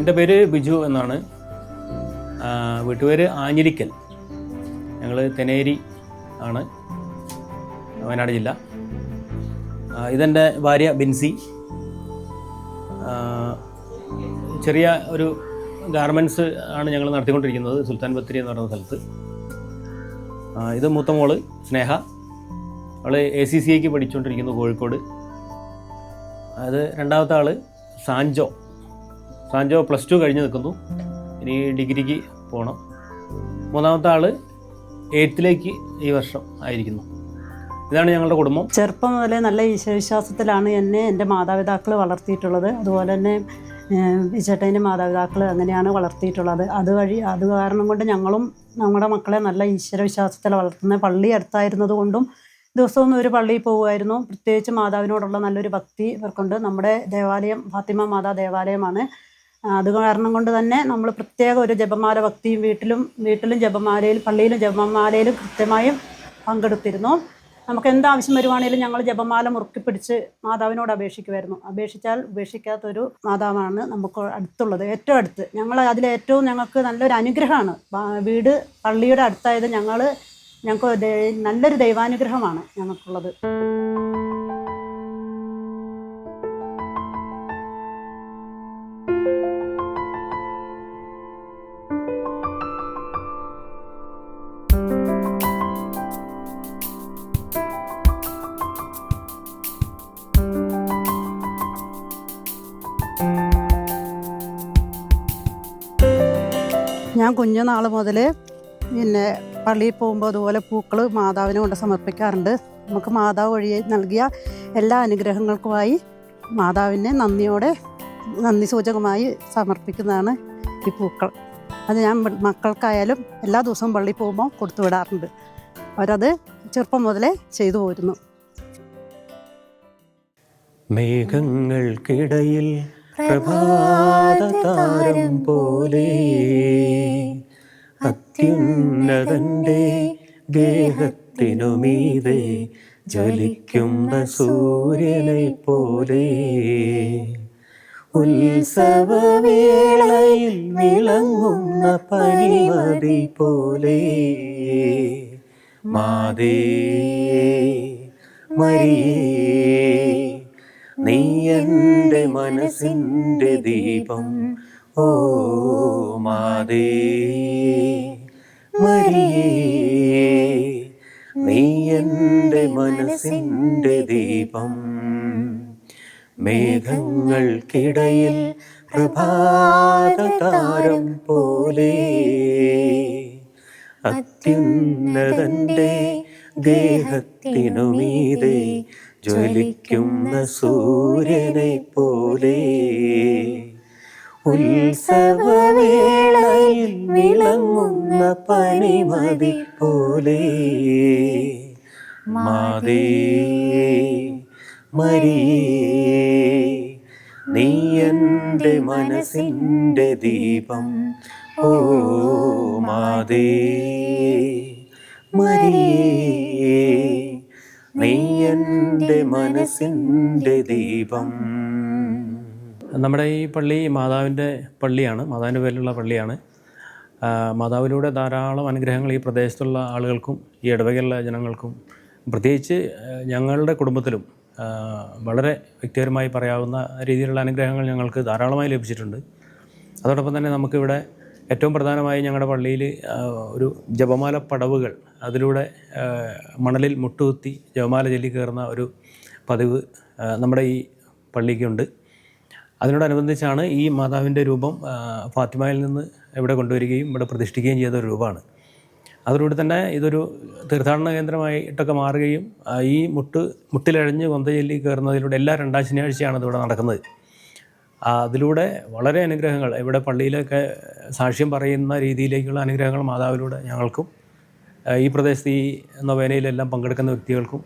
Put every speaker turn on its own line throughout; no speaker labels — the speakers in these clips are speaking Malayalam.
എൻ്റെ പേര് ബിജു എന്നാണ്. വീട്ടുപേര് ആഞ്ഞിലിക്കൽ. ഞങ്ങൾ തെനേരി ആണ്, വയനാട് ജില്ല. ഇതെൻ്റെ ഭാര്യ ബിൻസി. ചെറിയ ഒരു ഗാർമെൻറ്റ്സ് ആണ് ഞങ്ങൾ നടത്തിക്കൊണ്ടിരിക്കുന്നത് സുൽത്താൻ ബത്തേരി എന്ന് പറയുന്ന സ്ഥലത്ത്. ഇത് മൂത്ത മോള് സ്നേഹ. അവൾ ACCAക്ക് പഠിച്ചുകൊണ്ടിരിക്കുന്നു കോഴിക്കോട്. അത് രണ്ടാമത്തെ ആൾ സാൻജോ +2 കഴിഞ്ഞ് നിൽക്കുന്നു. ഇനി ഡിഗ്രിക്ക് പോകണം. മൂന്നാമത്തെ ആൾ 8th ഈ വർഷം ആയിരിക്കുന്നു. ഇതാണ് ഞങ്ങളുടെ കുടുംബം.
ചെറുപ്പം മുതലേ നല്ല ഈശ്വരവിശ്വാസത്തിലാണ് എന്നെ എൻ്റെ മാതാപിതാക്കൾ വളർത്തിയിട്ടുള്ളത്. അതുപോലെ തന്നെ ചേട്ടൻ്റെ മാതാപിതാക്കൾ അങ്ങനെയാണ് വളർത്തിയിട്ടുള്ളത്. അത് കാരണം കൊണ്ട് ഞങ്ങളും നമ്മുടെ മക്കളെ നല്ല ഈശ്വരവിശ്വാസത്തിൽ വളർത്തുന്നത്. പള്ളി അടുത്തായിരുന്നത് കൊണ്ടും ദിവസവും ഒരു പള്ളിയിൽ പോകുമായിരുന്നു. പ്രത്യേകിച്ച് മാതാവിനോടുള്ള നല്ലൊരു ഭക്തി ഇവർക്കുണ്ട്. നമ്മുടെ ദേവാലയം ഫാത്തിമ മാതാ ദേവാലയമാണ്. അത് കാരണം കൊണ്ട് തന്നെ നമ്മൾ പ്രത്യേക ഒരു ജപമാല ഭക്തിയും വീട്ടിലും ജപമാലയിലും പള്ളിയിലും ജപമാലയിലും കൃത്യമായും പങ്കെടുത്തിരുന്നു. നമുക്ക് എന്താവശ്യം വരുവാണെങ്കിലും ഞങ്ങൾ ജപമാല മുറുക്കി പിടിച്ച് മാതാവിനോട് അപേക്ഷിക്കുമായിരുന്നു. അപേക്ഷിച്ചാൽ ഉപേക്ഷിക്കാത്തൊരു മാതാവാണ് നമുക്ക് അടുത്തുള്ളത്, ഏറ്റവും അടുത്ത്. ഞങ്ങൾക്ക് നല്ലൊരു അനുഗ്രഹമാണ്. വീട് പള്ളിയുടെ അടുത്തായത് ഞങ്ങൾക്ക് നല്ലൊരു ദൈവാനുഗ്രഹമാണ് ഞങ്ങൾക്കുള്ളത്. ഞാൻ കുഞ്ഞുനാൾ മുതൽ പള്ളിയിൽ പോകുമ്പോൾ അതുപോലെ പൂക്കൾ മാതാവിനെ കൊണ്ട് സമർപ്പിക്കാറുണ്ട്. നമുക്ക് മാതാവ് വഴി നൽകിയ എല്ലാ അനുഗ്രഹങ്ങൾക്കുമായി മാതാവിനെ നന്ദി സൂചകമായി സമർപ്പിക്കുന്നതാണ് ഈ പൂക്കൾ. അത് ഞാൻ മക്കൾക്കായാലും എല്ലാ ദിവസവും പള്ളിയിൽ പോകുമ്പോൾ കൊടുത്തു വിടാറുണ്ട്. അവരത് ചെറുപ്പം മുതലേ ചെയ്തു പോരുന്നു.
മേഘങ്ങൾക്കിടയിൽ പ്രഭാതതാരം പോലെ അത്യുന്നതന്റെ ദേഹത്തിനുമീതെ ജ്വലിക്കുന്ന സൂര്യനെ പോലെ ഉത്സവവേളയിൽ വിളങ്ങുന്ന പനിമതി പോലെ മാതേ മരിയേ, നീ എൻ്റെ മനസ്സിൻ്റെ ദീപം. ഓ മാതേ മരിയേ, നീ എൻ്റെ മനസ്സിൻ്റെ ദീപം. മേഘങ്ങൾക്കിടയിൽ പ്രഭാതതാരം പോലെ അത്യുന്നതന്റെ ദേഹത്തിനുമീതെ ജ്വലിക്കുന്ന സൂര്യനെ പോലെ ഉത്സവവേളയിൽ വിളങ്ങുന്ന പനിമതി പോലെ മാതേ മരിയേ, നീ എൻ്റെ മനസ്സിൻ്റെ ദീപം. ഓ മാതേ മരിയേ, നീ എൻ്റെ മനസ്സിൻ്റെ ദീപം. നമ്മുടെ ഈ പള്ളി മാതാവിൻ്റെ പള്ളിയാണ്, മാതാവിൻ്റെ പേരിലുള്ള പള്ളിയാണ്. മാതാവിലൂടെ ധാരാളം അനുഗ്രഹങ്ങൾ ഈ പ്രദേശത്തുള്ള ആളുകൾക്കും ഈ ഇടവകയിലുള്ള ജനങ്ങൾക്കും, പ്രത്യേകിച്ച് ഞങ്ങളുടെ കുടുംബത്തിലും വളരെ വ്യക്തിപരമായി പറയാവുന്ന രീതിയിലുള്ള അനുഗ്രഹങ്ങൾ ഞങ്ങൾക്ക് ധാരാളമായി ലഭിച്ചിട്ടുണ്ട്. അതോടൊപ്പം തന്നെ നമുക്കിവിടെ ഏറ്റവും പ്രധാനമായി ഞങ്ങളുടെ പള്ളിയിൽ ഒരു ജപമാല പടവുകൾ, അതിലൂടെ മണലിൽ മുട്ടുകുത്തി ജപമാല ചൊല്ലി കയറുന്ന ഒരു പതിവ് നമ്മുടെ ഈ പള്ളിക്കുണ്ട്. അതിനോടനുബന്ധിച്ചാണ് ഈ മാതാവിൻ്റെ രൂപം ഫാത്തിമയിൽ നിന്ന് ഇവിടെ കൊണ്ടുവരികയും ഇവിടെ പ്രതിഷ്ഠിക്കുകയും ചെയ്ത ഒരു രൂപമാണ്. അതോടുകൂടി തന്നെ ഇതൊരു തീർത്ഥാടന കേന്ദ്രമായിട്ടൊക്കെ മാറുകയും ഈ മുട്ടിലഴഞ്ഞ് കൊന്ത ചൊല്ലി കയറുന്നതിലൂടെ എല്ലാ 2ാം ശനിയാഴ്ചയാണ് ഇതിവിടെ നടക്കുന്നത്. അതിലൂടെ വളരെ അനുഗ്രഹങ്ങൾ, ഇവിടെ പള്ളിയിലൊക്കെ സാക്ഷ്യം പറയുന്ന രീതിയിലേക്കുള്ള അനുഗ്രഹങ്ങൾ മാതാവിലൂടെ ഞങ്ങൾക്കും ഈ പ്രദേശത്ത് ഈ നൊവേനയിലെല്ലാം പങ്കെടുക്കുന്ന വ്യക്തികൾക്കും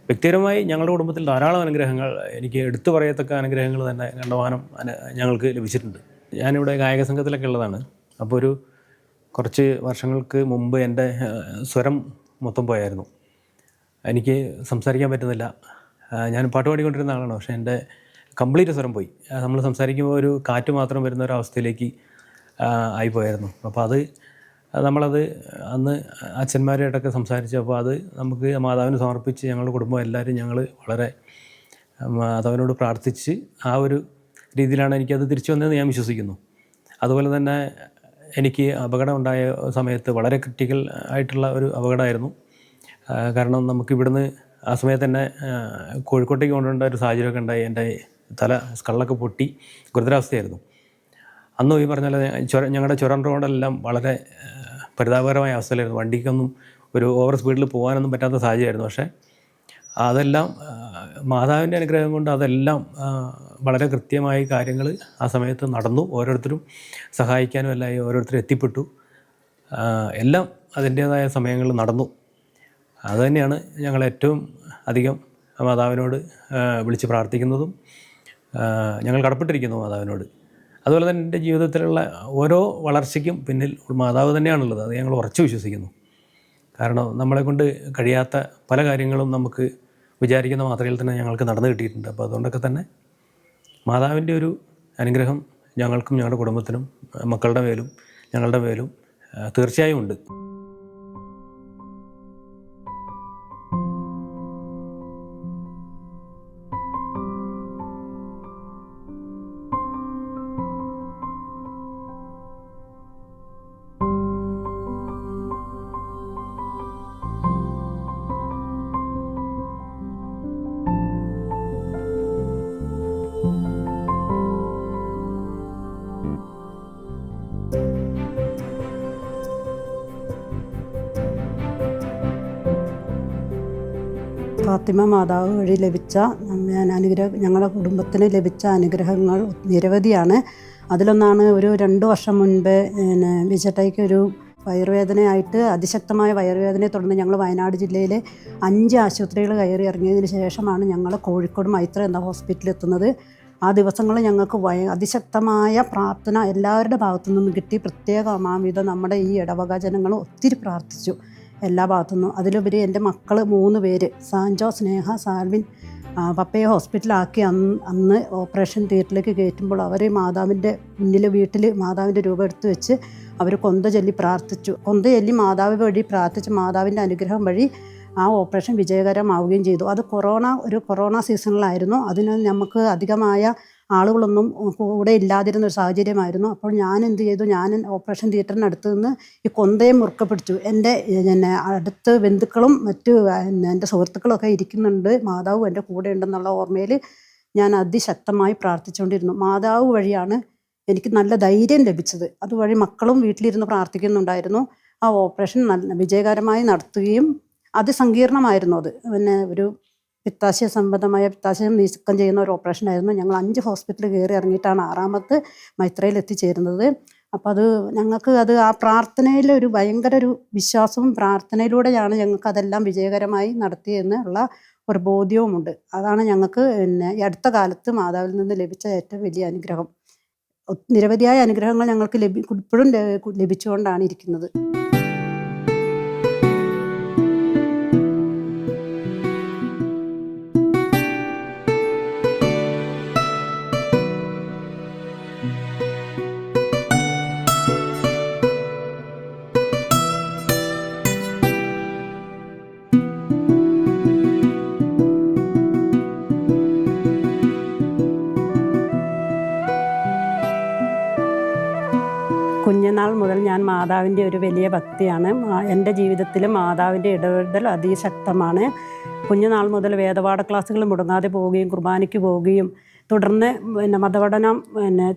വ്യക്തിപരമായി ഞങ്ങളുടെ കുടുംബത്തിൽ ധാരാളം അനുഗ്രഹങ്ങൾ, എനിക്ക് എടുത്തു പറയത്തക്ക അനുഗ്രഹങ്ങൾ തന്നെ കണ്ടമാനം ഞങ്ങൾക്ക് ലഭിച്ചിട്ടുണ്ട്. ഞാനിവിടെ ഗായക സംഘത്തിലൊക്കെ ഉള്ളതാണ്. അപ്പോൾ കുറച്ച് വർഷങ്ങൾക്ക് മുമ്പ് എൻ്റെ സ്വരം മൊത്തം പോയായിരുന്നു. എനിക്ക് സംസാരിക്കാൻ പറ്റുന്നില്ല. ഞാൻ പാട്ട് പാടിക്കൊണ്ടിരുന്ന ആളാണ്. പക്ഷേ എൻ്റെ കംപ്ലീറ്റ് സ്വരം പോയി. നമ്മൾ സംസാരിക്കുമ്പോൾ ഒരു കാറ്റ് മാത്രം വരുന്ന ഒരു അവസ്ഥയിലേക്ക് ആയിപ്പോയായിരുന്നു. അപ്പോൾ നമ്മളത് അന്ന് അച്ഛന്മാരായിട്ടൊക്കെ സംസാരിച്ചപ്പോൾ അത് നമുക്ക് മാതാവിന് സമർപ്പിച്ച് ഞങ്ങളുടെ കുടുംബം എല്ലാവരും ഞങ്ങൾ വളരെ മാതാവിനോട് പ്രാർത്ഥിച്ച് ആ ഒരു രീതിയിലാണ് എനിക്കത് തിരിച്ചു വന്നതെന്ന് ഞാൻ വിശ്വസിക്കുന്നു. അതുപോലെ തന്നെ എനിക്ക് അപകടം ഉണ്ടായ സമയത്ത് വളരെ ക്രിട്ടിക്കൽ ആയിട്ടുള്ള ഒരു അപകടമായിരുന്നു. കാരണം നമുക്കിവിടുന്ന് ആ സമയത്ത് തന്നെ കോഴിക്കോട്ടേക്ക് കൊണ്ടുപോകേണ്ട ഒരു സാഹചര്യമൊക്കെ ഉണ്ടായി. എൻ്റെ സ്കള്ളൊക്കെ പൊട്ടി ഗുരുതരാവസ്ഥയായിരുന്നു. അന്നും ഈ പറഞ്ഞ ഞങ്ങളുടെ ചുരം റോഡെല്ലാം വളരെ പരിതാപകരമായ അവസ്ഥയിലായിരുന്നു. വണ്ടിക്കൊന്നും ഒരു ഓവർ സ്പീഡിൽ പോകാനൊന്നും പറ്റാത്ത സാഹചര്യമായിരുന്നു. പക്ഷേ അതെല്ലാം മാതാവിൻ്റെ അനുഗ്രഹം കൊണ്ട് അതെല്ലാം വളരെ കൃത്യമായി കാര്യങ്ങൾ ആ സമയത്ത് നടന്നു. ഓരോരുത്തരും സഹായിക്കാനും എല്ലായി ഓരോരുത്തരും എത്തിപ്പെട്ടു. എല്ലാം അതിൻ്റേതായ സമയങ്ങളിൽ നടന്നു. അതുതന്നെയാണ് ഞങ്ങൾ ഏറ്റവും അധികം മാതാവിനോട് വിളിച്ച് പ്രാർത്ഥിക്കുന്നതും ഞങ്ങൾ കടപ്പെട്ടിരിക്കുന്നു മാതാവിനോട്. അതുപോലെ തന്നെ എൻ്റെ ജീവിതത്തിലുള്ള ഓരോ വളർച്ചയ്ക്കും പിന്നിൽ മാതാവ് തന്നെയാണുള്ളത്. അത് ഞങ്ങൾ ഉറച്ചു വിശ്വസിക്കുന്നു. കാരണം നമ്മളെക്കൊണ്ട് കഴിയാത്ത പല കാര്യങ്ങളും നമുക്ക് വിചാരിക്കുന്ന മാത്രയിൽ തന്നെ ഞങ്ങൾക്ക് നടന്നു കിട്ടിയിട്ടുണ്ട്. അപ്പോൾ അതുകൊണ്ടൊക്കെ തന്നെ മാതാവിൻ്റെ ഒരു അനുഗ്രഹം ഞങ്ങൾക്കും ഞങ്ങളുടെ കുടുംബത്തിനും മക്കളുടെ മേലും ഞങ്ങളുടെ മേലും തീർച്ചയായും ഉണ്ട്.
ഫാത്തിമ മാതാവ് വഴി ലഭിച്ച ഞങ്ങളുടെ കുടുംബത്തിന് ലഭിച്ച അനുഗ്രഹങ്ങൾ നിരവധിയാണ്. അതിലൊന്നാണ് ഒരു 2 വർഷം മുൻപ് വിജേട്ടയ്ക്ക് ഒരു വയറുവേദനയായിട്ട് അതിശക്തമായ വയറുവേദനയെ തുടർന്ന് ഞങ്ങൾ വയനാട് ജില്ലയിലെ 5 ആശുപത്രികൾ കയറി ഇറങ്ങിയതിന് ശേഷമാണ് ഞങ്ങൾ കോഴിക്കോട് മൈത്ര എന്ന ഹോസ്പിറ്റലിൽ എത്തുന്നത്. ആ ദിവസങ്ങളിൽ ഞങ്ങൾക്ക് അതിശക്തമായ പ്രാർത്ഥന എല്ലാവരുടെ ഭാഗത്തു നിന്നും കിട്ടി. പ്രത്യേകമാവിധം നമ്മുടെ ഈ ഇടവക ജനങ്ങൾ ഒത്തിരി പ്രാർത്ഥിച്ചു എല്ലാ ഭാഗത്തുനിന്നും. അതിലുപരി എൻ്റെ മക്കൾ 3 പേര് സാൻജോ, സ്നേഹ, സാൽവിൻ പപ്പയെ ഹോസ്പിറ്റലാക്കി അന്ന് ഓപ്പറേഷൻ തിയേറ്ററിലേക്ക് കയറ്റുമ്പോൾ അവർ മാതാവിൻ്റെ മുന്നിൽ വീട്ടിൽ മാതാവിൻ്റെ രൂപം എടുത്ത് വെച്ച് അവർ കൊന്ത ചൊല്ലി പ്രാർത്ഥിച്ചു. കൊന്ത ചൊല്ലി മാതാവ് വഴി പ്രാർത്ഥിച്ച് മാതാവിൻ്റെ അനുഗ്രഹം വഴി ആ ഓപ്പറേഷൻ വിജയകരമാവുകയും ചെയ്തു. അത് കൊറോണ സീസണിലായിരുന്നു. അതിന് നമുക്ക് അധികമായ ആളുകളൊന്നും കൂടെ ഇല്ലാതിരുന്ന ഒരു സാഹചര്യമായിരുന്നു. അപ്പോൾ ഞാൻ എന്ത് ചെയ്തു, ഞാൻ ഓപ്പറേഷൻ തിയേറ്ററിനടുത്ത് നിന്ന് ഈ കൊന്തയെ മുറുക്കെ പിടിച്ചു. എൻ്റെ അടുത്ത് ബന്ധുക്കളും മറ്റു എൻ്റെ സുഹൃത്തുക്കളൊക്കെ ഇരിക്കുന്നുണ്ട്, മാതാവും എൻ്റെ കൂടെ ഉണ്ടെന്നുള്ള ഓർമ്മയിൽ ഞാൻ അതിശക്തമായി പ്രാർത്ഥിച്ചുകൊണ്ടിരുന്നു. മാതാവ് വഴിയാണ് എനിക്ക് നല്ല ധൈര്യം ലഭിച്ചത്. അതുവഴി മക്കളും വീട്ടിലിരുന്ന് പ്രാർത്ഥിക്കുന്നുണ്ടായിരുന്നു. ആ ഓപ്പറേഷൻ നല്ല വിജയകരമായി നടത്തുകയും അതിസങ്കീർണമായിരുന്നു. അത് ഒരു പിത്താശയം നീക്കം ചെയ്യുന്ന ഒരു ഓപ്പറേഷനായിരുന്നു. ഞങ്ങൾ 5 ഹോസ്പിറ്റലിൽ കയറി ഇറങ്ങിയിട്ടാണ് 6ാമത്തെ മൈത്രയിൽ എത്തിച്ചേരുന്നത്. അപ്പോൾ ഞങ്ങൾക്ക് ആ പ്രാർത്ഥനയിൽ ഒരു ഭയങ്കര ഒരു വിശ്വാസവും പ്രാർത്ഥനയിലൂടെയാണ് ഞങ്ങൾക്ക് അതെല്ലാം വിജയകരമായി നടത്തിയെന്നുള്ള ഒരു ബോധ്യവുമുണ്ട്. അതാണ് ഞങ്ങൾക്ക് ഈ അടുത്ത കാലത്ത് മാതാവിൽ നിന്ന് ലഭിച്ച ഏറ്റവും വലിയ അനുഗ്രഹം. നിരവധിയായ അനുഗ്രഹങ്ങൾ ഞങ്ങൾക്ക് ഇപ്പോഴും ലഭിച്ചുകൊണ്ടാണ് ഇരിക്കുന്നത്. കുഞ്ഞുനാൾ മുതൽ ഞാൻ മാതാവിൻ്റെ ഒരു വലിയ ഭക്തിയാണ്. എൻ്റെ ജീവിതത്തിൽ മാതാവിൻ്റെ ഇടപെടൽ അതിശക്തമാണ്. കുഞ്ഞുനാൾ മുതൽ വേദപാഠ ക്ലാസ്സുകൾ മുടങ്ങാതെ പോവുകയും കുർബാനയ്ക്ക് പോവുകയും തുടർന്ന്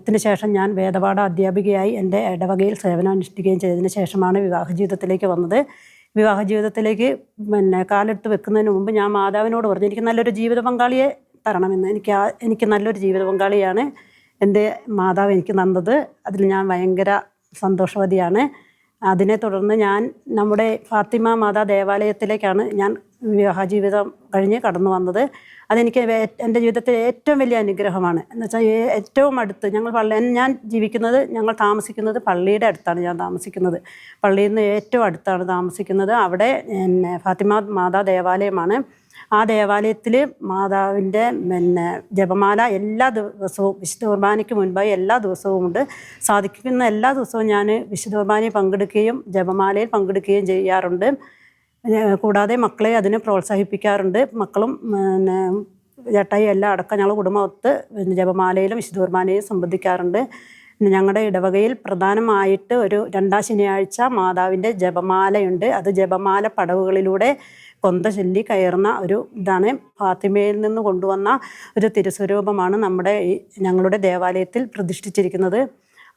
ത്തിന് ശേഷം ഞാൻ വേദപാഠ അധ്യാപികയായി എൻ്റെ ഇടവകയിൽ സേവനമനുഷ്ഠിക്കുകയും ചെയ്തതിന് ശേഷമാണ് വിവാഹ ജീവിതത്തിലേക്ക് വന്നത്. വിവാഹ ജീവിതത്തിലേക്ക് കാലെടുത്ത് വെക്കുന്നതിന് മുമ്പ് ഞാൻ മാതാവിനോട് പറഞ്ഞു, എനിക്ക് നല്ലൊരു ജീവിത പങ്കാളിയെ തരണമെന്ന്. എനിക്ക് നല്ലൊരു ജീവിത പങ്കാളിയാണ് എൻ്റെ മാതാവ് എനിക്ക് തന്നത്. അതിൽ ഞാൻ ഭയങ്കര സന്തോഷവതിയാണ്. അതിനെ തുടർന്ന് ഞാൻ നമ്മുടെ ഫാത്തിമ മാതാ ദേവാലയത്തിലേക്കാണ് ഞാൻ വിവാഹ ജീവിതം കഴിഞ്ഞ് കടന്നു വന്നത്. അതെനിക്ക് എൻ്റെ ജീവിതത്തിലെ ഏറ്റവും വലിയ അനുഗ്രഹമാണ്. എന്നുവെച്ചാൽ ഏറ്റവും അടുത്ത് ഞങ്ങൾ താമസിക്കുന്നത് പള്ളിയുടെ അടുത്താണ് ഞാൻ താമസിക്കുന്നത്. പള്ളിയിൽ നിന്ന് ഏറ്റവും അടുത്താണ് താമസിക്കുന്നത്. അവിടെ ഫാത്തിമ മാതാ ദേവാലയമാണ്. ആ ദേവാലയത്തിൽ മാതാവിൻ്റെ ജപമാല എല്ലാ ദിവസവും വിശുദ്ധ കുർബാനയ്ക്ക് മുൻപായി എല്ലാ ദിവസവും ഉണ്ട്. സാധിക്കുന്ന എല്ലാ ദിവസവും ഞാൻ വിശുദ്ധ കുർബാനയിൽ പങ്കെടുക്കുകയും ജപമാലയിൽ പങ്കെടുക്കുകയും ചെയ്യാറുണ്ട്. കൂടാതെ മക്കളെ അതിന് പ്രോത്സാഹിപ്പിക്കാറുണ്ട്. മക്കളും ചേട്ടായി എല്ലാം അടക്കം ഞങ്ങൾ കുടുംബത്ത് ജപമാലയിലും വിശുദ്ധ കുർബാനയിലും സംബന്ധിക്കാറുണ്ട്. ഞങ്ങളുടെ ഇടവകയിൽ പ്രധാനമായിട്ട് ഒരു 2-ാം ശനിയാഴ്ച മാതാവിൻ്റെ ജപമാലയുണ്ട്. അത് ജപമാല പടവുകളിലൂടെ കൊന്ത ചൊല്ലി കയറുന്ന ഒരു ഇതാണ്. ഫാത്തിമയിൽ നിന്ന് കൊണ്ടുവന്ന ഒരു തിരുസ്വരൂപമാണ് ഞങ്ങളുടെ ദേവാലയത്തിൽ പ്രതിഷ്ഠിച്ചിരിക്കുന്നത്.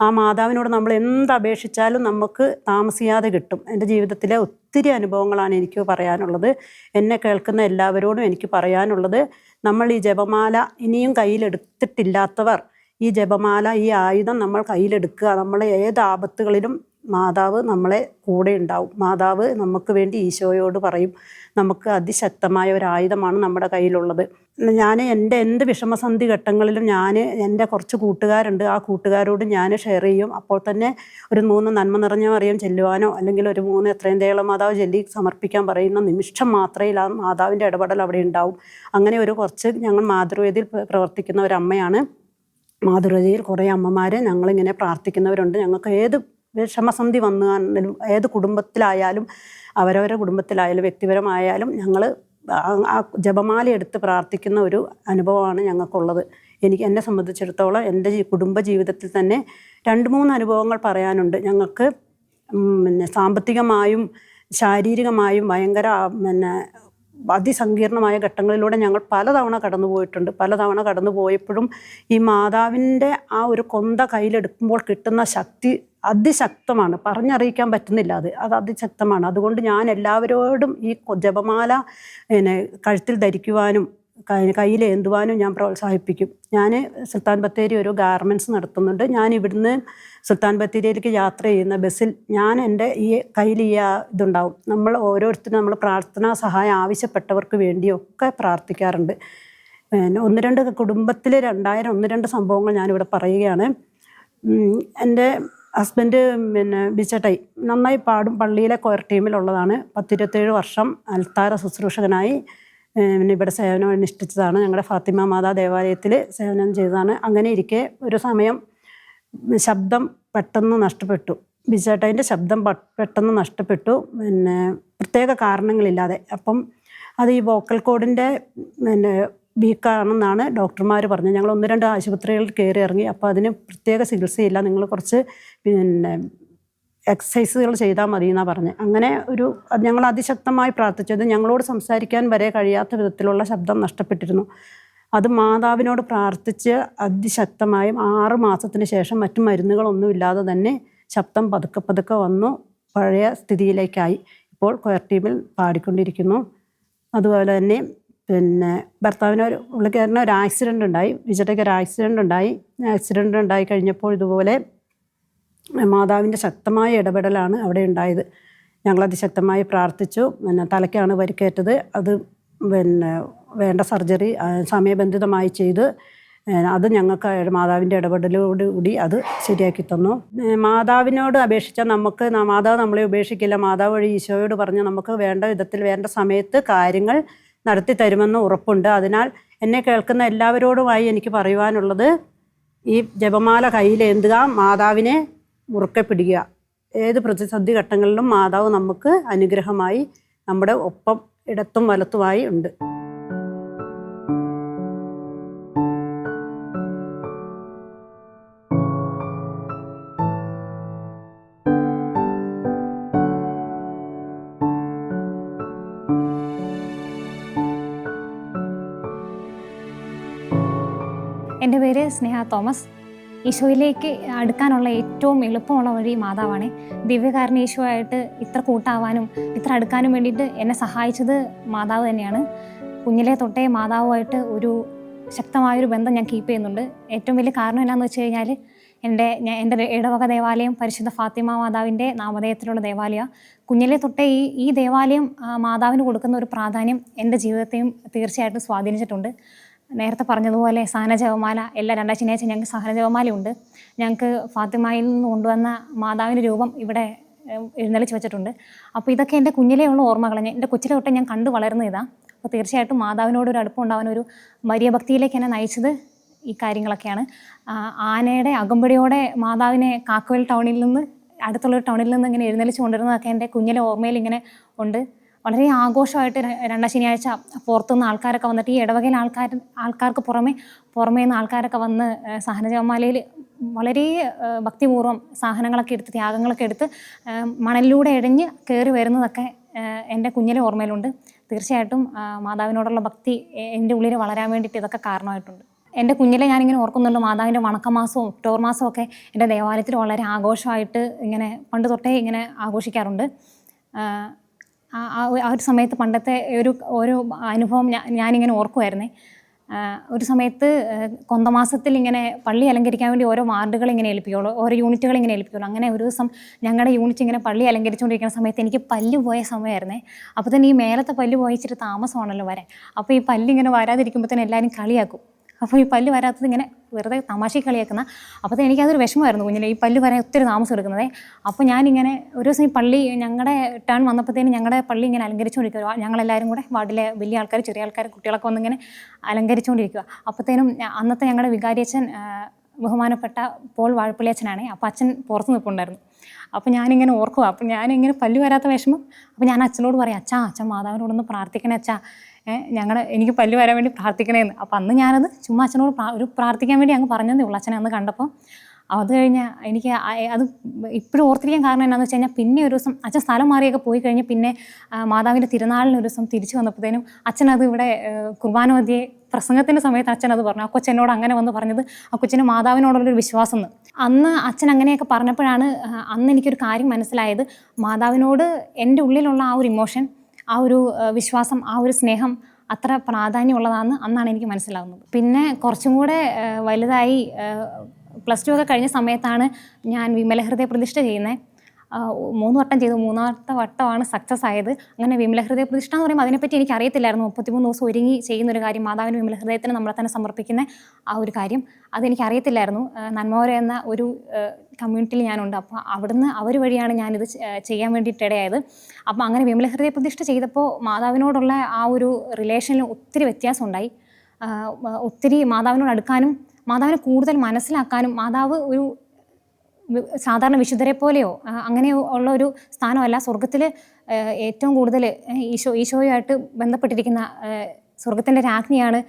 ആ മാതാവിനോട് നമ്മൾ എന്തപേക്ഷിച്ചാലും നമുക്ക് താമസിയാതെ കിട്ടും. എൻ്റെ ജീവിതത്തിലെ ഒത്തിരി അനുഭവങ്ങളാണ് എനിക്ക് പറയാനുള്ളത്. എന്നെ കേൾക്കുന്ന എല്ലാവരോടും എനിക്ക് പറയാനുള്ളത്, നമ്മൾ ഈ ജപമാല ഇനിയും കയ്യിലെടുത്തിട്ടില്ലാത്തവർ ഈ ജപമാല, ഈ ആയുധം നമ്മൾ കയ്യിലെടുക്കുക. നമ്മൾ ഏത് ആപത്തുകളിലും മാതാവ് നമ്മളെ കൂടെ ഉണ്ടാവും. മാതാവ് നമുക്ക് വേണ്ടി ഈശോയോട് പറയും. നമുക്ക് അതിശക്തമായ ഒരു ആയുധമാണ് നമ്മുടെ കയ്യിലുള്ളത്. ഞാൻ എന്ത് വിഷമസന്ധി ഘട്ടങ്ങളിലും എൻ്റെ കുറച്ച് കൂട്ടുകാരുണ്ട്. ആ കൂട്ടുകാരോട് ഞാൻ ഷെയർ ചെയ്യും. അപ്പോൾ തന്നെ ഒരു 3 നന്മ നിറഞ്ഞ മറിയം ചെല്ലുവാനോ അല്ലെങ്കിൽ ഒരു 3 എത്രയും ദയുള്ള മാതാവ് ചൊല്ലി സമർപ്പിക്കാൻ പറയുന്ന നിമിഷം മാത്രമേ ആ മാതാവിൻ്റെ ഇടപെടൽ അവിടെ ഉണ്ടാവും. അങ്ങനെ കുറച്ച് ഞങ്ങൾ മാതൃവേദിയിൽ പ്രവർത്തിക്കുന്ന ഒരു അമ്മയാണ്. മാതൃവേദിയിൽ കുറേ അമ്മമാർ ഞങ്ങളിങ്ങനെ പ്രാർത്ഥിക്കുന്നവരുണ്ട്. ഞങ്ങൾക്ക് ഏത് വിഷമസന്ധി വന്നാലും ഏത് കുടുംബത്തിലായാലും അവരവരുടെ കുടുംബത്തിലായാലും വ്യക്തിപരമായാലും ഞങ്ങൾ ആ ജപമാല എടുത്ത് പ്രാർത്ഥിക്കുന്ന ഒരു അനുഭവമാണ് ഞങ്ങൾക്കുള്ളത്. എന്നെ സംബന്ധിച്ചിടത്തോളം എൻ്റെ കുടുംബ ജീവിതത്തിൽ തന്നെ 2-3 അനുഭവങ്ങൾ പറയാനുണ്ട്. ഞങ്ങൾക്ക് സാമ്പത്തികമായും ശാരീരികമായും ഭയങ്കര അതിസങ്കീർണമായ ഘട്ടങ്ങളിലൂടെ ഞങ്ങൾ പലതവണ കടന്നു പോയിട്ടുണ്ട്. പലതവണ കടന്നു പോയപ്പോഴും ഈ മാതാവിൻ്റെ ആ ഒരു കൊന്ത കയ്യിലെടുക്കുമ്പോൾ കിട്ടുന്ന ശക്തി അതിശക്തമാണ്. പറഞ്ഞറിയിക്കാൻ പറ്റുന്നില്ല. അത് അതിശക്തമാണ്. അതുകൊണ്ട് ഞാൻ എല്ലാവരോടും ഈ ജപമാല കഴുത്തിൽ ധരിക്കുവാനും കയ്യിലേന്തുവാനും ഞാൻ പ്രോത്സാഹിപ്പിക്കും. ഞാൻ സുൽത്താൻ ബത്തേരി ഒരു ഗാർമെൻറ്റ്സ് നടത്തുന്നുണ്ട്. ഞാൻ ഇവിടുന്ന് സുൽത്താൻ ബത്തേരിയിലേക്ക് യാത്ര ചെയ്യുന്ന ബസ്സിൽ എൻ്റെ ഈ കയ്യിൽ ഇതുണ്ടാവും. നമ്മൾ ഓരോരുത്തരും നമ്മൾ പ്രാർത്ഥനാ സഹായം ആവശ്യപ്പെട്ടവർക്ക് വേണ്ടിയൊക്കെ പ്രാർത്ഥിക്കാറുണ്ട്. 1-2 കുടുംബത്തിലെ 1-2 സംഭവങ്ങൾ ഞാനിവിടെ പറയുകയാണ്. എൻ്റെ ഹസ്ബൻഡ് ബിച്ചേട്ടായി നന്നായി പാടും. പള്ളിയിലെ കൊയർ ടീമിലുള്ളതാണ്. 10-27 വർഷം അൽത്താര ശുശ്രൂഷകനായി ഇവിടെ സേവനം അനുഷ്ഠിച്ചതാണ്. ഞങ്ങളുടെ ഫാത്തിമ മാതാ ദേവാലയത്തിൽ സേവനം ചെയ്തതാണ്. അങ്ങനെ ഇരിക്കെ ഒരു സമയം ശബ്ദം പെട്ടെന്ന് നഷ്ടപ്പെട്ടു. ബിച്ചേട്ടായിൻ്റെ ശബ്ദം പെട്ടെന്ന് നഷ്ടപ്പെട്ടു. പ്രത്യേക കാരണങ്ങളില്ലാതെ. അപ്പം അത് ഈ വോക്കൽ കോഡിൻ്റെ വീക്കാണെന്നാണ് ഡോക്ടർമാർ പറഞ്ഞത്. ഞങ്ങൾ 1-2 ആശുപത്രികളിൽ കയറി ഇറങ്ങി. അപ്പോൾ അതിന് പ്രത്യേക ചികിത്സയില്ല, നിങ്ങൾ കുറച്ച് എക്സസൈസുകൾ ചെയ്താൽ മതി എന്നാണ് പറഞ്ഞത്. അങ്ങനെ ഞങ്ങൾ അതിശക്തമായി പ്രാർത്ഥിച്ചത്. ഞങ്ങളോട് സംസാരിക്കാൻ വരെ കഴിയാത്ത വിധത്തിലുള്ള ശബ്ദം നഷ്ടപ്പെട്ടിരുന്നു. അത് മാതാവിനോട് പ്രാർത്ഥിച്ച് അതിശക്തമായും 6 മാസത്തിന് ശേഷം മറ്റു മരുന്നുകളൊന്നുമില്ലാതെ തന്നെ ശബ്ദം പതുക്കെ പതുക്കെ വന്നു പഴയ സ്ഥിതിയിലേക്കായി. ഇപ്പോൾ കൊയർ ടീമിൽ പാടിക്കൊണ്ടിരിക്കുന്നു. അതുപോലെ തന്നെ പുള്ളിക്കാരന് ഒരു ആക്സിഡൻ്റ് ഉണ്ടായി. വിജയയ്ക്ക് ഒരു ആക്സിഡൻ്റ് ഉണ്ടായി കഴിഞ്ഞപ്പോൾ ഇതുപോലെ മാതാവിൻ്റെ ശക്തമായ ഇടപെടലാണ് അവിടെ ഉണ്ടായത്. ഞങ്ങളതിശക്തമായി പ്രാർത്ഥിച്ചു. തലയ്ക്കാണ് പരിക്കേറ്റത്. അത് വേണ്ട സർജറി സമയബന്ധിതമായി ചെയ്ത് അത് ഞങ്ങൾക്ക് മാതാവിൻ്റെ ഇടപെടലോടുകൂടി അത് ശരിയാക്കി തന്നു. മാതാവിനോട് അപേക്ഷിച്ചാൽ മാതാവ് നമ്മളെ ഉപേക്ഷിക്കില്ല. മാതാവ് വഴി ഈശോയോട് പറഞ്ഞ് നമുക്ക് വേണ്ട വിധത്തിൽ വേണ്ട സമയത്ത് കാര്യങ്ങൾ നടത്തി തരുമെന്ന് ഉറപ്പുണ്ട്. അതിനാൽ എന്നെ കേൾക്കുന്ന എല്ലാവരോടുമായി എനിക്ക് പറയുവാനുള്ളത്, ഈ ജപമാല കയ്യിലേന്തുക, മാതാവിനെ മുറുക്കെ പിടിക്കുക. ഏത് പ്രതിസന്ധി ഘട്ടങ്ങളിലും മാതാവ് നമുക്ക് അനുഗ്രഹമായി നമ്മുടെ ഒപ്പം ഇടത്തും വലത്തുമായി ഉണ്ട്.
എൻ്റെ പേര് സ്നേഹ തോമസ്. ഈശോയിലേക്ക് അടുക്കാനുള്ള ഏറ്റവും എളുപ്പമുള്ള വഴി മാതാവാണ്. ദിവ്യകാരുണ്യ ഈശോയായിട്ട് ഇത്ര കൂട്ടാവാനും ഇത്ര അടുക്കാനും വേണ്ടിയിട്ട് എന്നെ സഹായിച്ചത് മാതാവ് തന്നെയാണ്. കുഞ്ഞിലെ തൊട്ടേ മാതാവുമായിട്ട് ഒരു ശക്തമായൊരു ബന്ധം ഞാൻ കീപ്പ് ചെയ്യുന്നുണ്ട്. ഏറ്റവും വലിയ കാരണം എന്നാന്ന് വെച്ച് കഴിഞ്ഞാൽ എൻ്റെ ഇടവക ദേവാലയം പരിശുദ്ധ ഫാത്തിമ മാതാവിൻ്റെ നാമധേയത്തിലുള്ള ദേവാലയമാണ്. കുഞ്ഞിലെ തൊട്ടേ ഈ ദേവാലയം മാതാവിന് കൊടുക്കുന്ന ഒരു പ്രാധാന്യം എൻ്റെ ജീവിതത്തെയും തീർച്ചയായിട്ടും സ്വാധീനിച്ചിട്ടുണ്ട്. നേരത്തെ പറഞ്ഞതുപോലെ സഹന ജപമാല എല്ലാ 2 ശനിയാഴ്ച ഞങ്ങൾക്ക് സഹന ജപമാലയുണ്ട്. ഞങ്ങൾക്ക് ഫാത്തിമയിൽ നിന്ന് കൊണ്ടുവന്ന മാതാവിൻ്റെ രൂപം ഇവിടെ എഴുന്നള്ളിച്ച് വെച്ചിട്ടുണ്ട്. അപ്പോൾ ഇതൊക്കെ എൻ്റെ കുഞ്ഞിലെയുള്ള ഓർമ്മകൾ. എൻ്റെ കൊച്ചിലെ തൊട്ടേ ഞാൻ കണ്ടു വളർന്ന ഇതാണ്. അപ്പോൾ തീർച്ചയായിട്ടും മാതാവിനോടൊരു അടുപ്പം ഉണ്ടാവാൻ ഒരു വലിയ ഭക്തിയിലേക്ക് എന്നെ നയിച്ചത് ഈ കാര്യങ്ങളൊക്കെയാണ്. ആനയുടെ അകമ്പടിയോടെ മാതാവിനെ കാക്കവയൽ ടൗണിൽ നിന്ന് അടുത്തുള്ളൊരു ടൗണിൽ നിന്ന് ഇങ്ങനെ എഴുന്നള്ളിച്ച് കൊണ്ടുവരുന്നതൊക്കെ എൻ്റെ കുഞ്ഞിലെ ഓർമ്മയിൽ ഇങ്ങനെ ഉണ്ട്. വളരെ ആഘോഷമായിട്ട് രണ്ടാം ശനിയാഴ്ച പുറത്തുനിന്ന് ആൾക്കാരൊക്കെ വന്നിട്ട് ഈ ഇടവകയിലെ ആൾക്കാർക്ക് പുറമേ നിന്ന് ആൾക്കാരൊക്കെ വന്ന് സഹനജപമാലയിൽ വളരെ ഭക്തിപൂർവ്വം സാധനങ്ങളൊക്കെ എടുത്ത് ത്യാഗങ്ങളൊക്കെ എടുത്ത് മണലിലൂടെ ഇഴഞ്ഞ് കയറി വരുന്നതൊക്കെ എൻ്റെ കുഞ്ഞിലെ ഓർമ്മയിലുണ്ട്. തീർച്ചയായിട്ടും മാതാവിനോടുള്ള ഭക്തി എൻ്റെ ഉള്ളിൽ വളരാൻ വേണ്ടിയിട്ട് ഇതൊക്കെ കാരണമായിട്ടുണ്ട്. എൻ്റെ കുഞ്ഞിലെ ഞാനിങ്ങനെ ഓർക്കുന്നുണ്ട്, മാതാവിൻ്റെ വണക്കമാസവും ഒക്ടോബർ മാസവും ഒക്കെ എൻ്റെ ദേവാലയത്തിൽ വളരെ ആഘോഷമായിട്ട് ഇങ്ങനെ പണ്ട് തൊട്ടേ ഇങ്ങനെ ആഘോഷിക്കാറുണ്ട്. ആ ഒരു സമയത്ത് പണ്ടത്തെ ഒരു അനുഭവം ഞാനിങ്ങനെ ഓർക്കുമായിരുന്നേ. ഒരു സമയത്ത് കൊന്തമാസത്തിൽ ഇങ്ങനെ പള്ളി അലങ്കരിക്കാൻ വേണ്ടി ഓരോ വാർഡുകൾ ഇങ്ങനെ ഏൽപ്പിക്കുള്ളൂ, ഓരോ യൂണിറ്റുകൾ ഇങ്ങനെ ഏൽപ്പിക്കുള്ളൂ. അങ്ങനെ ഒരു ദിവസം ഞങ്ങളുടെ യൂണിറ്റ് ഇങ്ങനെ പള്ളി അലങ്കരിച്ചുകൊണ്ടിരിക്കുന്ന സമയത്ത് എനിക്ക് പല്ല് പോയ സമയമായിരുന്നേ. അപ്പോൾ തന്നെ ഈ മേലത്തെ പല്ല് പോയി ഇച്ചിരി താമസമാണല്ലോ വരാൻ. അപ്പോൾ ഈ പല്ലിങ്ങനെ വരാതിരിക്കുമ്പോൾ തന്നെ എല്ലാവരും കളിയാക്കും. അപ്പോൾ ഈ പല്ല് വരാത്തത് ഇങ്ങനെ വെറുതെ തമാശയ്ക്ക് കളിയാക്കുന്ന. അപ്പോൾ എനിക്കതൊരു വിഷമമായിരുന്നു കുഞ്ഞിലെ, ഈ പല്ല് വരാൻ ഒത്തിരി താമസം എടുക്കുന്നത്. അപ്പോൾ ഞാനിങ്ങനെ ഒരു ദിവസം ഈ പള്ളി ഞങ്ങളുടെ ടേൺ വന്നപ്പോഴത്തേനും ഞങ്ങളുടെ പള്ളി ഇങ്ങനെ അലങ്കരിച്ചുകൊണ്ടിരിക്കുക. ഞങ്ങളെല്ലാവരും കൂടെ വാർഡിലെ വലിയ ആൾക്കാർ, ചെറിയ ആൾക്കാർ, കുട്ടികളൊക്കെ വന്നിങ്ങനെ അലങ്കരിച്ചുകൊണ്ടിരിക്കുക. അപ്പോഴത്തേനും അന്നത്തെ ഞങ്ങളുടെ വികാരിയച്ഛൻ ബഹുമാനപ്പെട്ട പോൾ വാഴപ്പള്ളി അച്ഛനാണ്. അപ്പോൾ അച്ഛൻ പുറത്ത് നിൽപ്പുണ്ടായിരുന്നു. അപ്പോൾ ഞാനിങ്ങനെ ഓർക്കുക, അപ്പോൾ ഞാനിങ്ങനെ പല്ല് വരാത്ത വിഷമം. അപ്പോൾ ഞാൻ അച്ഛനോട് പറയും, അച്ഛൻ മാതാവിനോടൊന്ന് പ്രാർത്ഥിക്കണേ അച്ഛാ, എനിക്ക് പല്ല് വരാൻ വേണ്ടി പ്രാർത്ഥിക്കണേന്ന്. അപ്പോൾ അന്ന് ഞാനത് ചുമ്മാ അച്ഛനോട് പ്രാർത്ഥിക്കാൻ വേണ്ടി അങ്ങ് പറഞ്ഞതേ ഉള്ളൂ അച്ഛനെ അന്ന് കണ്ടപ്പോൾ. അത് കഴിഞ്ഞ് എനിക്ക് അത് ഇപ്പോഴും ഓർത്തിരിക്കാൻ കാരണം എന്നാന്ന് വെച്ച് കഴിഞ്ഞാൽ, പിന്നെ ഒരു ദിവസം അച്ഛൻ സ്ഥലം മാറിയൊക്കെ പോയി കഴിഞ്ഞ് പിന്നെ മാതാവിൻ്റെ തിരുനാളിന് ഒരു ദിവസം തിരിച്ചു വന്നപ്പോഴത്തേനും അച്ഛനത് ഇവിടെ കുർബാന മധ്യേ പ്രസംഗത്തിൻ്റെ സമയത്ത് അച്ഛനത് പറഞ്ഞു. ആ കൊച്ചെന്നോട് അങ്ങനെ വന്ന് പറഞ്ഞത് ആ കൊച്ചിന് മാതാവിനോടുള്ളൊരു വിശ്വാസം എന്ന്. അന്ന് അച്ഛൻ അങ്ങനെയൊക്കെ പറഞ്ഞപ്പോഴാണ് അന്ന് എനിക്കൊരു കാര്യം മനസ്സിലായത്. മാതാവിനോട് എൻ്റെ ഉള്ളിലുള്ള ആ ഒരു ഇമോഷൻ, ആ ഒരു വിശ്വാസം, ആ ഒരു സ്നേഹം അത്ര പ്രാധാന്യമുള്ളതാണെന്ന് അന്നാണ് എനിക്ക് മനസ്സിലാകുന്നത്. പിന്നെ കുറച്ചും കൂടെ വലുതായി +2 ഒക്കെ കഴിഞ്ഞ സമയത്താണ് ഞാൻ വിമലഹൃദയ പ്രതിഷ്ഠ ചെയ്യുന്നത്. 3 വട്ടം ചെയ്തു, 3ാമത്തെ വട്ടമാണ് സക്സസ് ആയത്. അങ്ങനെ വിമലഹൃദയ പ്രതിഷ്ഠ എന്ന് പറയുമ്പോൾ അതിനെപ്പറ്റി എനിക്ക് അറിയത്തില്ലായിരുന്നു. 33 ദിവസം ഒരുങ്ങി ചെയ്യുന്നൊരു കാര്യം, മാതാവിന് വിമലഹൃദയത്തിന് നമ്മളെ തന്നെ സമർപ്പിക്കുന്ന ആ ഒരു കാര്യം അതെനിക്ക് അറിയത്തില്ലായിരുന്നു. നന്മോര എന്ന ഒരു കമ്മ്യൂണിറ്റിയിൽ ഞാനുണ്ട്. അപ്പോൾ അവിടുന്ന് അവർ വഴിയാണ് ഞാനിത് ചെയ്യാൻ വേണ്ടിയിട്ട് ഇടയായത്. അപ്പോൾ അങ്ങനെ വിമലഹൃദയ പ്രതിഷ്ഠ ചെയ്തപ്പോൾ മാതാവിനോടുള്ള ആ ഒരു റിലേഷനിൽ ഒത്തിരി വ്യത്യാസം ഉണ്ടായി. ഒത്തിരി മാതാവിനോട് അടുക്കാനും മാതാവിനെ കൂടുതൽ മനസ്സിലാക്കാനും, മാതാവ് ഒരു സാധാരണ വിശുദ്ധരെ പോലെയോ അങ്ങനെ ഉള്ള ഒരു സ്ഥാനമല്ല. സ്വർഗത്തിൽ ഏറ്റവും കൂടുതൽ ഈശോയുമായിട്ട് ബന്ധപ്പെട്ടിരിക്കുന്ന സ്വർഗത്തിൻ്റെ രാജ്ഞിയാണ്.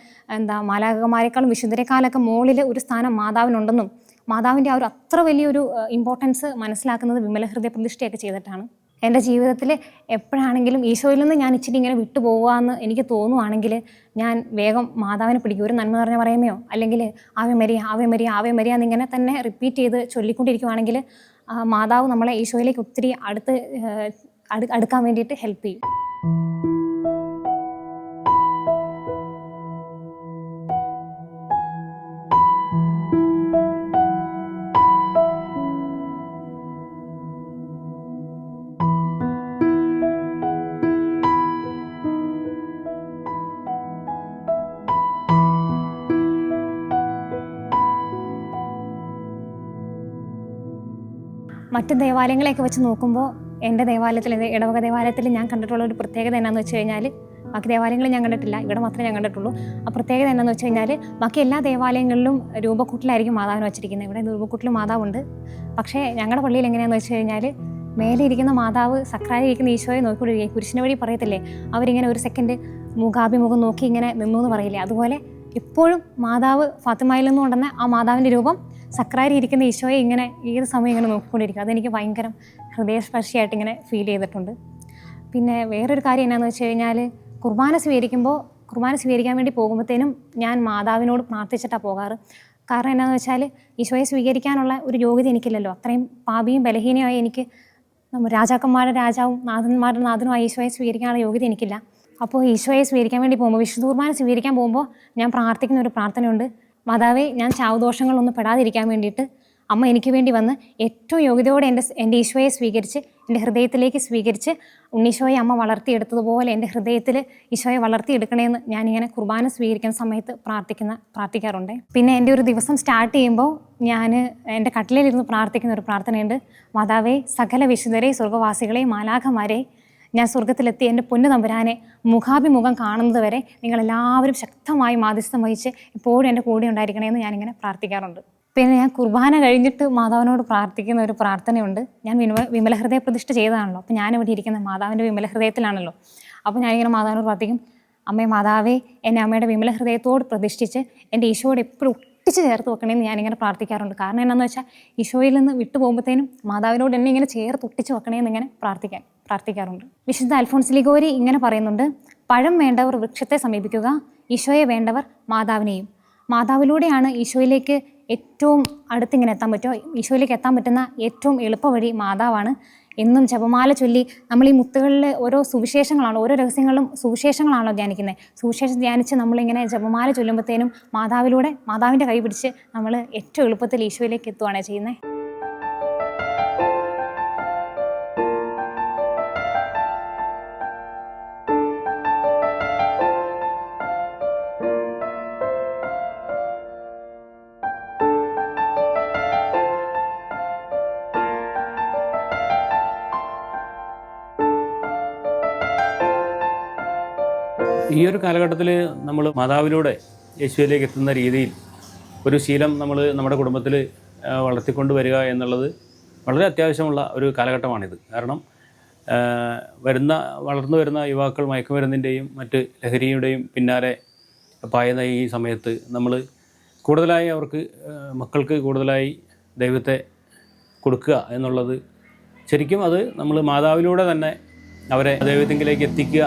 മാലാഖമാരെക്കാളും വിശുദ്ധരെക്കാളൊക്കെ മുകളിൽ ഒരു സ്ഥാനം മാതാവിനുണ്ടെന്നും മാതാവിൻ്റെ ആ ഒരു അത്ര വലിയൊരു ഇമ്പോർട്ടൻസ് മനസ്സിലാക്കുന്നത് വിമലഹൃദയ പ്രതിഷ്ഠയൊക്കെ ചെയ്തിട്ടാണ്. എൻ്റെ ജീവിതത്തിൽ എപ്പോഴാണെങ്കിലും ഈശോയിൽ നിന്ന് ഞാൻ ഇച്ചിരി ഇങ്ങനെ വിട്ടുപോകാമെന്ന് എനിക്ക് തോന്നുവാണെങ്കിൽ ഞാൻ വേഗം മാതാവിനെ പിടിക്കും. ഒരു നന്മ നിറഞ്ഞ പറയുമയോ അല്ലെങ്കിൽ Ave Maria Ave Maria Ave Maria എന്നിങ്ങനെ തന്നെ റിപ്പീറ്റ് ചെയ്ത് ചൊല്ലിക്കൊണ്ടിരിക്കുവാണെങ്കിൽ മാതാവ് നമ്മളെ ഈശോയിലേക്ക് ഒത്തിരി അടുക്കാൻ വേണ്ടിയിട്ട് ഹെൽപ്പ് ചെയ്യും. മറ്റ് ദേവാലയങ്ങളെയൊക്കെ വെച്ച് നോക്കുമ്പോൾ എൻ്റെ ദേവാലയത്തിൽ, ഇടവക ദേവാലയത്തിൽ ഞാൻ കണ്ടിട്ടുള്ള ഒരു പ്രത്യേകത എന്നാന്ന് വെച്ച് കഴിഞ്ഞാൽ, ബാക്കി ദേവാലയങ്ങളിൽ ഞാൻ കണ്ടിട്ടില്ല, ഇവിടെ മാത്രമേ ഞാൻ കണ്ടിട്ടുള്ളൂ. ആ പ്രത്യേകത എന്നാന്ന് വെച്ച് കഴിഞ്ഞാൽ, ബാക്കി എല്ലാ ദേവാലയങ്ങളിലും രൂപക്കൂട്ടിലായിരിക്കും മാതാവിനെ വെച്ചിരിക്കുന്നത്. ഇവിടെ രൂപക്കൂട്ടിൽ മാതാവുണ്ട്. പക്ഷേ ഞങ്ങളുടെ പള്ളിയിൽ എങ്ങനെയാണെന്ന് വെച്ച് കഴിഞ്ഞാൽ, മേലെ ഇരിക്കുന്ന മാതാവ് സക്രാരി ഇരിക്കുന്ന ഈശോയെ നോക്കിക്കൊണ്ടിരിക്കുക. കുരിശിന് വഴി പറയത്തില്ലേ, അവരിങ്ങനെ ഒരു സെക്കൻഡ് മുഖാഭിമുഖം നോക്കി ഇങ്ങനെ നിന്നു എന്ന് പറയില്ലേ, അതുപോലെ ഇപ്പോഴും മാതാവ് ഫാത്തിമയിൽ നിന്ന് കൊണ്ടുവന്ന ആ മാതാവിൻ്റെ രൂപം സക്രാരി ഇരിക്കുന്ന ഈശോയെ ഇങ്ങനെ ഏത് സമയം ഇങ്ങനെ നോക്കിക്കൊണ്ടിരിക്കുക. അതെനിക്ക് ഭയങ്കര ഹൃദയസ്പർശിയായിട്ട് ഇങ്ങനെ ഫീൽ ചെയ്തിട്ടുണ്ട്. പിന്നെ വേറൊരു കാര്യം എന്നാന്ന് വെച്ച് കഴിഞ്ഞാൽ, കുർബാന സ്വീകരിക്കാൻ വേണ്ടി പോകുമ്പോഴത്തേനും ഞാൻ മാതാവിനോട് പ്രാർത്ഥിച്ചിട്ടാണ് പോകാറ്. കാരണം എന്നാന്ന് വെച്ചാൽ, ഈശോയെ സ്വീകരിക്കാനുള്ള ഒരു യോഗ്യത എനിക്കില്ലല്ലോ. അത്രയും പാപിയും ബലഹീനമായി എനിക്ക് രാജാക്കന്മാരുടെ രാജാവും നാഥന്മാരുടെ നാഥനുമായി ഈശോയെ സ്വീകരിക്കാനുള്ള യോഗ്യത എനിക്കില്ല. അപ്പോൾ ഈശോയെ സ്വീകരിക്കാൻ വേണ്ടി പോകുമ്പോൾ, വിശുദ്ധ കുർബാന സ്വീകരിക്കാൻ പോകുമ്പോൾ ഞാൻ പ്രാർത്ഥിക്കുന്ന ഒരു പ്രാർത്ഥനയുണ്ട്. മാതാവേ, ഞാൻ ചാവുദോഷങ്ങളൊന്നും പെടാതിരിക്കാൻ വേണ്ടിയിട്ട് അമ്മ എനിക്ക് വേണ്ടി വന്ന് ഏറ്റവും യോഗ്യതയോടെ എൻ്റെ ഈശോയെ സ്വീകരിച്ച് എൻ്റെ ഹൃദയത്തിലേക്ക് സ്വീകരിച്ച് ഉണ്ണീശോയെ അമ്മ വളർത്തിയെടുത്തതുപോലെ എൻ്റെ ഹൃദയത്തിൽ ഈശോയെ വളർത്തിയെടുക്കണമെന്ന് ഞാനിങ്ങനെ കുർബാന സ്വീകരിക്കുന്ന സമയത്ത് പ്രാർത്ഥിക്കാറുണ്ട്. പിന്നെ എൻ്റെ ഒരു ദിവസം സ്റ്റാർട്ട് ചെയ്യുമ്പോൾ ഞാൻ എൻ്റെ കട്ടിലിരുന്ന് പ്രാർത്ഥിക്കുന്ന ഒരു പ്രാർത്ഥനയുണ്ട്. മാതാവേ, സകല വിശുദ്ധരെ, സ്വർഗ്ഗവാസികളെ, മാലാഖമാരെ, ഞാൻ സ്വർഗത്തിലെത്തി എൻ്റെ പൊന്നു തമ്പുരാനെ മുഖാഭിമുഖം കാണുന്നത് വരെ നിങ്ങളെല്ലാവരും ശക്തമായി മാധ്യസ്ഥം വഹിച്ച് എപ്പോഴും എൻ്റെ കൂടെ ഉണ്ടായിരിക്കണമെന്ന് ഞാനിങ്ങനെ പ്രാർത്ഥിക്കാറുണ്ട്. പിന്നെ ഞാൻ കുർബാന കഴിഞ്ഞിട്ട് മാതാവിനോട് പ്രാർത്ഥിക്കുന്ന ഒരു പ്രാർത്ഥനയുണ്ട്. ഞാൻ വിമല ഹൃദയ പ്രതിഷ്ഠ ചെയ്തതാണല്ലോ, അപ്പോൾ ഞാനിവിടെ ഇരിക്കുന്ന മാതാവിൻ്റെ വിമല ഹൃദയത്തിലാണല്ലോ. അപ്പോൾ ഞാനിങ്ങനെ മാതാവിനോട് പ്രാർത്ഥിക്കും, അമ്മേ മാതാവേ എന്നെ അമ്മയുടെ വിമല ഹൃദയത്തോട് പ്രതിഷ്ഠിച്ച് എൻ്റെ ഈശോയോട് എപ്പോഴും ഒട്ടിച്ച് ചേർത്ത് വെക്കണമെന്ന് ഞാനിങ്ങനെ പ്രാർത്ഥിക്കാറുണ്ട്. കാരണം എന്താണെന്ന് വെച്ചാൽ ഈശോയിൽ നിന്ന് വിട്ടു പോകുമ്പോഴത്തേനും മാതാവിനോട് എന്നെ ഇങ്ങനെ ചേർത്ത് ഒട്ടിച്ച് വെക്കണമെന്ന് ഇങ്ങനെ പ്രാർത്ഥിക്കാറുണ്ട്. വിശുദ്ധ അൽഫോൻസ് ലിഗോരി ഇങ്ങനെ പറയുന്നുണ്ട്, പഴം വേണ്ടവർ വൃക്ഷത്തെ സമീപിക്കുക, ഈശോയെ വേണ്ടവർ മാതാവിനെയും. മാതാവിലൂടെയാണ് ഈശോയിലേക്ക് ഏറ്റവും അടുത്തിങ്ങനെ എത്താൻ പറ്റുമോ, ഈശോയിലേക്ക് എത്താൻ പറ്റുന്ന ഏറ്റവും എളുപ്പ വഴി മാതാവാണ്. എന്നും ജപമാല ചൊല്ലി നമ്മൾ ഈ മുത്തുകളിൽ ഓരോ സുവിശേഷങ്ങളാണോ, ഓരോ രഹസ്യങ്ങളും സുവിശേഷങ്ങളാണല്ലോ ധ്യാനിക്കുന്നത്. സുവിശേഷം ധ്യാനിച്ച് നമ്മളിങ്ങനെ ജപമാല ചൊല്ലുമ്പോഴത്തേനും മാതാവിലൂടെ മാതാവിൻ്റെ കൈ പിടിച്ച് നമ്മൾ ഏറ്റവും എളുപ്പത്തിൽ ഈശോയിലേക്ക് എത്തുകയാണ് ചെയ്യുന്നത്.
ഈ ഒരു കാലഘട്ടത്തിൽ നമ്മൾ മാതാവിലൂടെ യേശുവിലേക്ക് എത്തുന്ന രീതിയിൽ ഒരു ശീലം നമ്മൾ നമ്മുടെ കുടുംബത്തിൽ വളർത്തിക്കൊണ്ട് വരിക എന്നുള്ളത് വളരെ അത്യാവശ്യമുള്ള ഒരു കാലഘട്ടമാണിത്. കാരണം വളർന്നു വരുന്ന യുവാക്കൾ മയക്കുമരുന്നിൻ്റെയും മറ്റ് ലഹരിയുടെയും പിന്നാലെ പായുന്ന ഈ സമയത്ത് നമ്മൾ കൂടുതലായി മക്കൾക്ക് കൂടുതലായി ദൈവത്തെ കൊടുക്കുക എന്നുള്ളത് ശരിക്കും അത് നമ്മൾ മാതാവിലൂടെ തന്നെ അവരെ ദൈവത്തിങ്കിലേക്ക് എത്തിക്കുക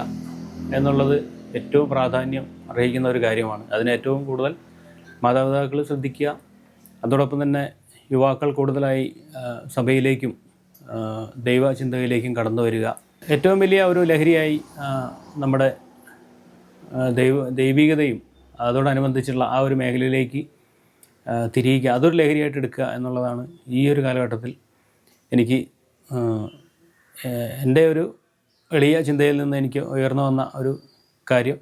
എന്നുള്ളത് ഏറ്റവും പ്രാധാന്യം അർഹിക്കുന്ന ഒരു കാര്യമാണ്. അതിന് ഏറ്റവും കൂടുതൽ മാതാപിതാക്കൾ ശ്രദ്ധിക്കുക. അതോടൊപ്പം തന്നെ യുവാക്കൾ കൂടുതലായി സഭയിലേക്കും ദൈവചിന്തയിലേക്കും കടന്നു വരിക. ഏറ്റവും വലിയ ഒരു ലഹരിയായി നമ്മുടെ ദൈവികതയും അതോടനുബന്ധിച്ചുള്ള ആ ഒരു മേഖലയിലേക്ക് തിരിയുക, അതൊരു ലഹരിയായിട്ട് എടുക്കുക എന്നുള്ളതാണ് ഈ ഒരു കാലഘട്ടത്തിൽ എനിക്ക് എൻ്റെ ഒരു എളിയ ചിന്തയിൽ നിന്ന് എനിക്ക് ഉയർന്നു വന്ന ഒരു കാര്യം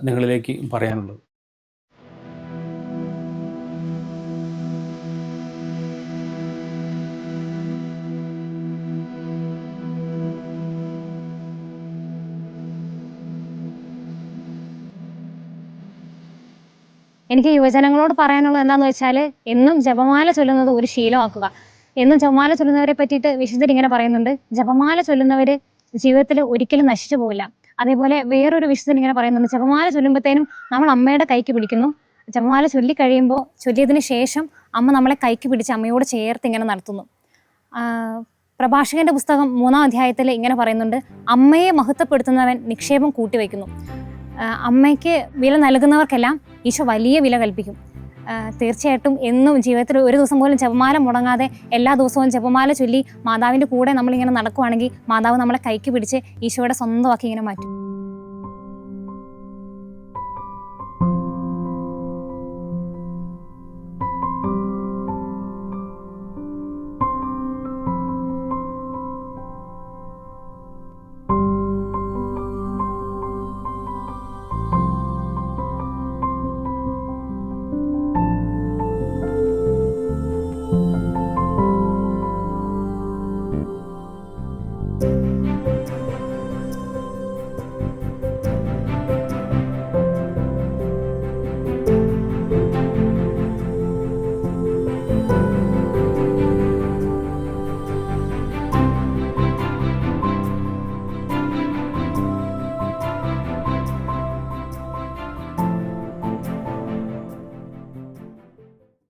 നിങ്ങളിലേക്ക് പറയാനുള്ളത്.
എനിക്ക് യുവജനങ്ങളോട് പറയാനുള്ളത് എന്താണെന്ന് വെച്ചാൽ, എന്നും ജപമാല ചൊല്ലുന്നത് ഒരു ശീലമാക്കുക. എന്നും ജപമാല ചൊല്ലുന്നവരെ പറ്റിയിട്ട് വിശുദ്ധർ ഇങ്ങനെ പറയുന്നുണ്ട്, ജപമാല ചൊല്ലുന്നവർ ജീവിതത്തിൽ ഒരിക്കലും നശിച്ചു പോകില്ല. അതേപോലെ വേറൊരു വിശുദ്ധൻ ഇങ്ങനെ പറയുന്നുണ്ട്, ജപമാല ചൊല്ലുമ്പോഴത്തേനും നമ്മൾ അമ്മയുടെ കൈക്ക് പിടിക്കുന്നു. ജപമാല ചൊല്ലിക്കഴിയുമ്പോൾ ചൊല്ലിയതിന് ശേഷം അമ്മ നമ്മളെ കൈക്ക് പിടിച്ച് അമ്മയോട് ചേർത്ത് ഇങ്ങനെ നടത്തുന്നു. പ്രഭാഷകന്റെ പുസ്തകം 3-ാം അധ്യായത്തിൽ ഇങ്ങനെ പറയുന്നുണ്ട്, അമ്മയെ മഹത്വപ്പെടുത്തുന്നവൻ നിക്ഷേപം കൂട്ടിവെക്കുന്നു. അമ്മയ്ക്ക് വില നൽകുന്നവർക്കെല്ലാം ഈശോ വലിയ വില കൽപ്പിക്കും. തീർച്ചയായിട്ടും എന്നും ജീവിതത്തിൽ ഒരു ദിവസം പോലും ജപമാല മുടങ്ങാതെ എല്ലാ ദിവസവും ജപമാല ചൊല്ലി മാതാവിൻ്റെ കൂടെ നമ്മളിങ്ങനെ നടക്കുവാണെങ്കിൽ മാതാവ് നമ്മളെ കൈക്ക് പിടിച്ച് ഈശോയുടെ സ്വന്തമാക്കി ഇങ്ങനെ മാറ്റും.